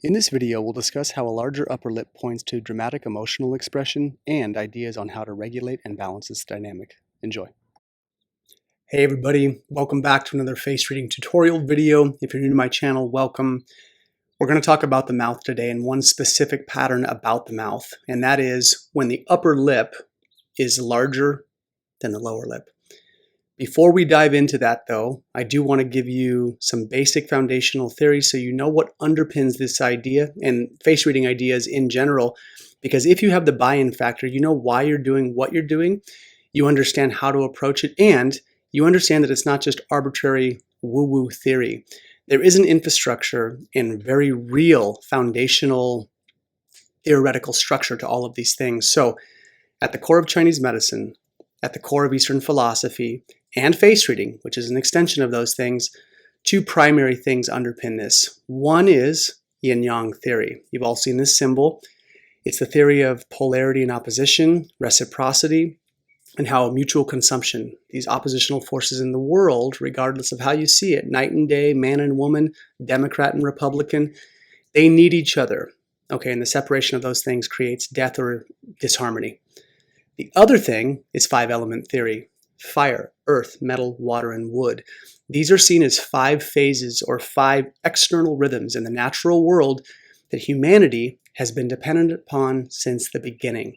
In this video, we'll discuss how a larger upper lip points to dramatic emotional expression and ideas on how to regulate and balance this dynamic. Enjoy. Hey everybody, welcome back to another face reading tutorial video. If you're new to my channel, welcome. We're going to talk about the mouth today and one specific pattern about the mouth, and that is when the upper lip is larger than the lower lip. Before we dive into that though, I do want to give you some basic foundational theory so you know what underpins this idea and face reading ideas in general, because if you have the buy-in factor, you know why you're doing what you're doing, you understand how to approach it, and you understand that it's not just arbitrary woo-woo theory. There is an infrastructure and very real foundational theoretical structure to all of these things. So at the core of Chinese medicine, at the core of Eastern philosophy, and face reading, which is an extension of those things, two primary things underpin this. One is Yin and Yang theory. You've all seen this symbol. It's the theory of polarity and opposition, reciprocity, and how mutual consumption, these oppositional forces in the world, regardless of how you see it, night and day, man and woman, Democrat and Republican, they need each other. Okay, and the separation of those things creates death or disharmony. The other thing is five-element theory: fire, earth, metal, water, and wood. These are seen as five phases or five external rhythms in the natural world that humanity has been dependent upon since the beginning.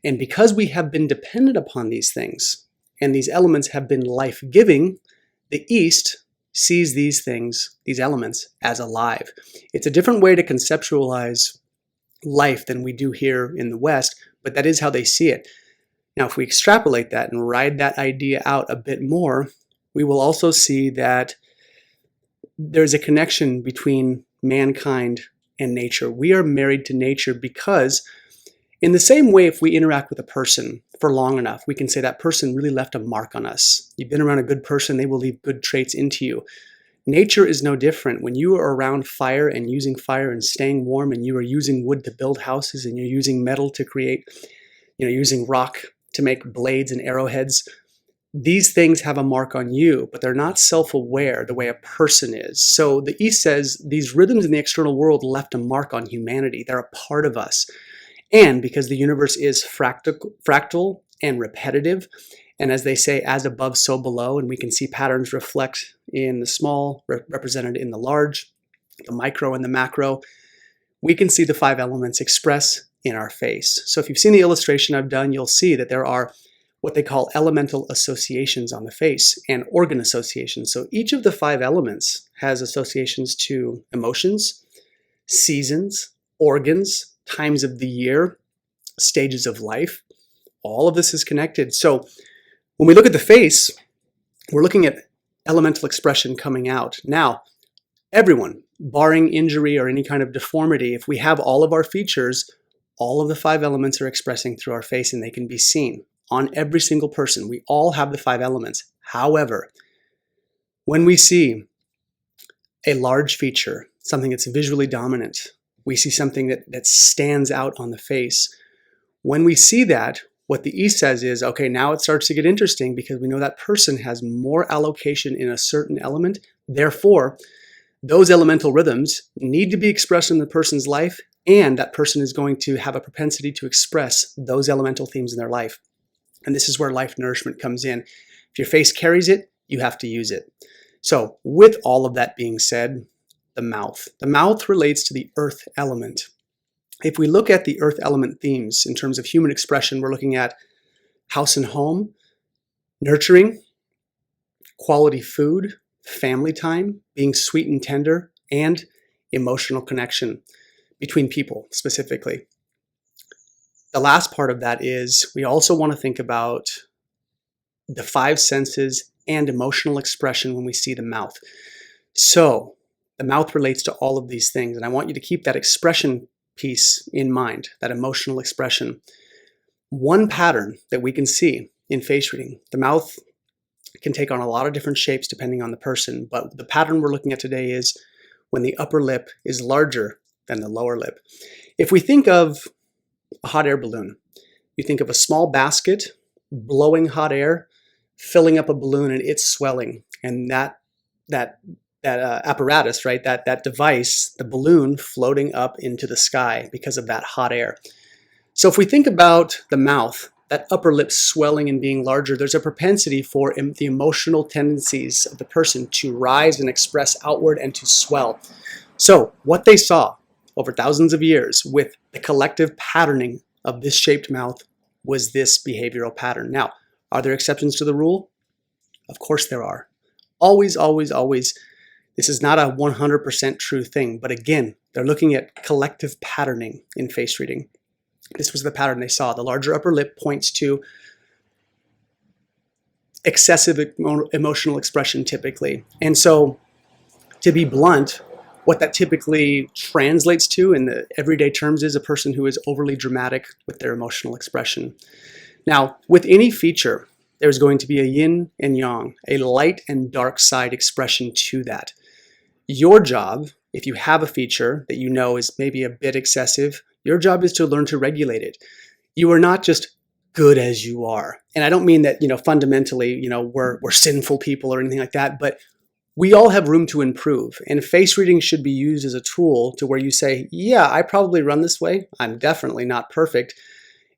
And because we have been dependent upon these things, and these elements have been life-giving, the East sees these things, these elements, as alive. It's a different way to conceptualize life than we do here in the West, but that is how they see it. Now, if we extrapolate that and ride that idea out a bit more, we will also see that there's a connection between mankind and nature. We are married to nature because in the same way, if we interact with a person for long enough, we can say that person really left a mark on us. You've been around a good person, they will leave good traits into you. Nature is no different. When you are around fire and using fire and staying warm, and you are using wood to build houses, and you're using metal to create, using rock to make blades and arrowheads, these things have a mark on you, but they're not self-aware the way a person is. So the East says these rhythms in the external world left a mark on humanity. They're a part of us. And because the universe is fractal and repetitive, and as they say, as above, so below, and we can see patterns reflect in the small, represented in the large, the micro and the macro, we can see the five elements express in our face. So if you've seen the illustration I've done, you'll see that there are what they call elemental associations on the face and organ associations. So each of the five elements has associations to emotions, seasons, organs, times of the year, stages of life. All of this is connected. So when we look at the face, we're looking at elemental expression coming out. Now, everyone, barring injury or any kind of deformity, if we have all of our features, all of the five elements are expressing through our face, and they can be seen on every single person. We all have the five elements. However, when we see a large feature, something that's visually dominant, we see something that stands out on the face. When we see that, what the East says is, okay, now it starts to get interesting because we know that person has more allocation in a certain element. Therefore, those elemental rhythms need to be expressed in the person's life, and that person is going to have a propensity to express those elemental themes in their life. And this is where life nourishment comes in. If your face carries it, you have to use it. So with all of that being said, the mouth. The mouth relates to the earth element. If we look at the earth element themes in terms of human expression, we're looking at house and home, nurturing, quality food, family time, being sweet and tender, and emotional connection between people specifically. The last part of that is we also want to think about the five senses and emotional expression when we see the mouth. So the mouth relates to all of these things, and I want you to keep that expression piece in mind, that emotional expression. One pattern that we can see in face reading, the mouth can take on a lot of different shapes depending on the person, but the pattern we're looking at today is when the upper lip is larger than the lower lip. If we think of a hot air balloon, you think of a small basket blowing hot air, filling up a balloon, and it's swelling, and that apparatus, right? That device, the balloon floating up into the sky because of that hot air. So if we think about the mouth, that upper lip swelling and being larger, there's a propensity for the emotional tendencies of the person to rise and express outward and to swell. So what they saw over thousands of years with the collective patterning of this shaped mouth was this behavioral pattern. Now, are there exceptions to the rule? Of course there are. Always, always, always. This is not a 100% true thing, but again, they're looking at collective patterning in face reading. This was the pattern they saw. The larger upper lip points to excessive emotional expression typically. And so, to be blunt, what that typically translates to in the everyday terms is a person who is overly dramatic with their emotional expression. Now, with any feature, there's going to be a yin and yang, a light and dark side expression to that. Your job, if you have a feature that you know is maybe a bit excessive, your job is to learn to regulate it. You are not just good as you are. And I don't mean that, fundamentally, we're sinful people or anything like that, but we all have room to improve. And face reading should be used as a tool to where you say, yeah, I probably run this way. I'm definitely not perfect.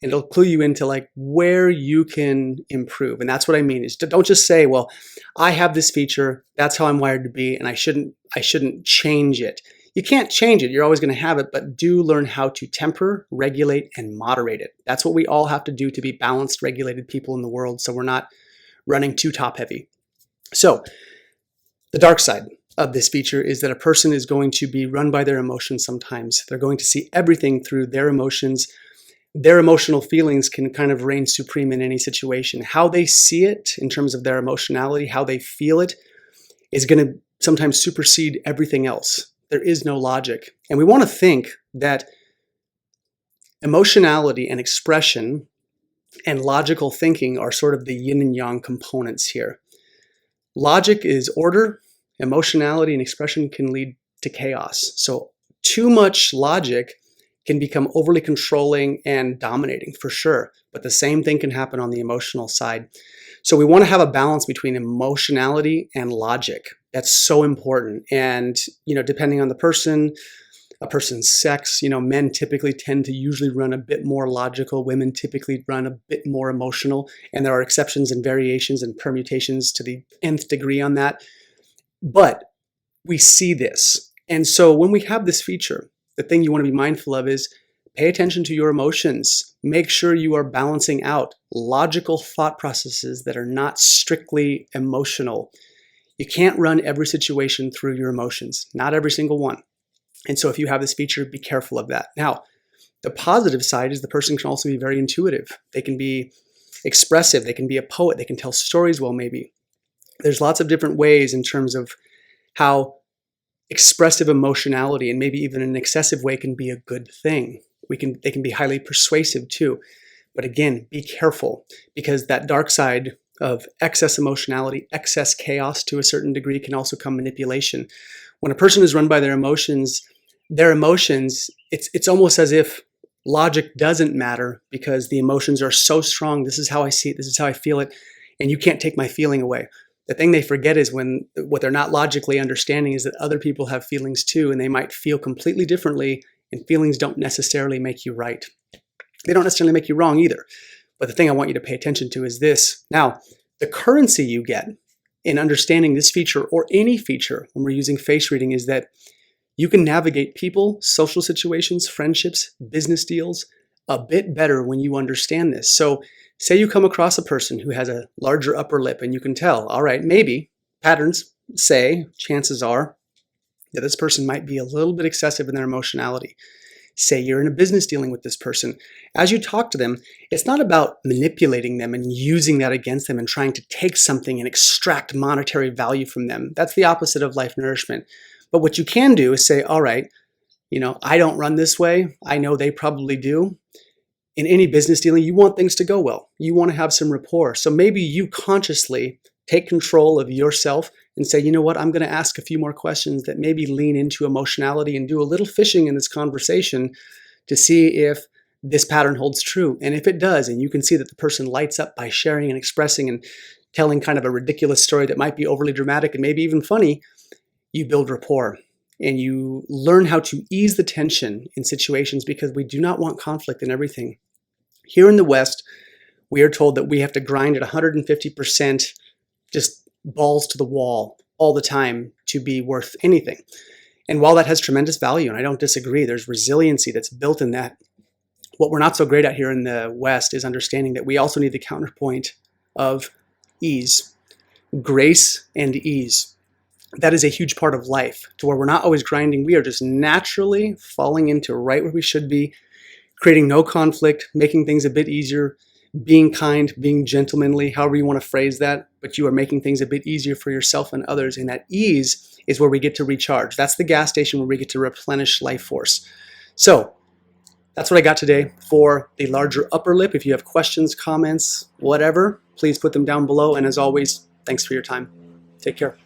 And it'll clue you into where you can improve. And that's what I mean is don't just say, well, I have this feature, that's how I'm wired to be, and I shouldn't change it. You can't change it. You're always going to have it, but do learn how to temper, regulate, and moderate it. That's what we all have to do to be balanced, regulated people in the world, so we're not running too top heavy. So the dark side of this feature is that a person is going to be run by their emotions sometimes. They're going to see everything through their emotions. Their emotional feelings can kind of reign supreme in any situation. How they see it in terms of their emotionality, how they feel it, is going to sometimes supersede everything else. There is no logic. And we want to think that emotionality and expression and logical thinking are sort of the yin and yang components here. Logic is order, emotionality and expression can lead to chaos. So too much logic can become overly controlling and dominating for sure, but the same thing can happen on the emotional side. So we want to have a balance between emotionality and logic. That's so important. And, depending on the person, a person's sex, men typically tend to usually run a bit more logical. Women typically run a bit more emotional. And there are exceptions and variations and permutations to the nth degree on that. But we see this. And so when we have this feature, the thing you want to be mindful of is pay attention to your emotions. Make sure you are balancing out logical thought processes that are not strictly emotional. You can't run every situation through your emotions, not every single one. And so if you have this feature, be careful of that. Now, the positive side is the person can also be very intuitive. They can be expressive. They can be a poet. They can tell stories well, maybe. There's lots of different ways in terms of how expressive emotionality and maybe even an excessive way can be a good thing. They can be highly persuasive too. But again, be careful because that dark side of excess emotionality, excess chaos to a certain degree can also come manipulation. When a person is run by their emotions, it's almost as if logic doesn't matter because the emotions are so strong. This is how I see it. This is how I feel it. And you can't take my feeling away. The thing they forget is what they're not logically understanding is that other people have feelings too, and they might feel completely differently, and feelings don't necessarily make you right. They don't necessarily make you wrong either. But the thing I want you to pay attention to is this. Now, the currency you get in understanding this feature or any feature when we're using face reading is that you can navigate people, social situations, friendships, business deals a bit better when you understand this. So say you come across a person who has a larger upper lip and you can tell, all right, maybe patterns say, chances are that this person might be a little bit excessive in their emotionality. Say you're in a business dealing with this person. As you talk to them, it's not about manipulating them and using that against them and trying to take something and extract monetary value from them. That's the opposite of life nourishment. But what you can do is say, all right, I don't run this way. I know they probably do. In any business dealing, you want things to go well. You want to have some rapport. So maybe you consciously take control of yourself and say, you know what, I'm going to ask a few more questions that maybe lean into emotionality and do a little fishing in this conversation to see if this pattern holds true. And if it does, and you can see that the person lights up by sharing and expressing and telling kind of a ridiculous story that might be overly dramatic and maybe even funny, you build rapport and you learn how to ease the tension in situations, because we do not want conflict in everything. Here in the West, we are told that we have to grind at 150%, just balls to the wall all the time to be worth anything. And while that has tremendous value, and I don't disagree, there's resiliency that's built in that. What we're not so great at here in the West is understanding that we also need the counterpoint of ease, grace and ease. That is a huge part of life, to where we're not always grinding. We are just naturally falling into right where we should be, creating no conflict, making things a bit easier, being kind, being gentlemanly, however you want to phrase that, but you are making things a bit easier for yourself and others. And that ease is where we get to recharge. That's the gas station where we get to replenish life force. So that's what I got today for the larger upper lip. If you have questions, comments, whatever, please put them down below. And as always, thanks for your time. Take care.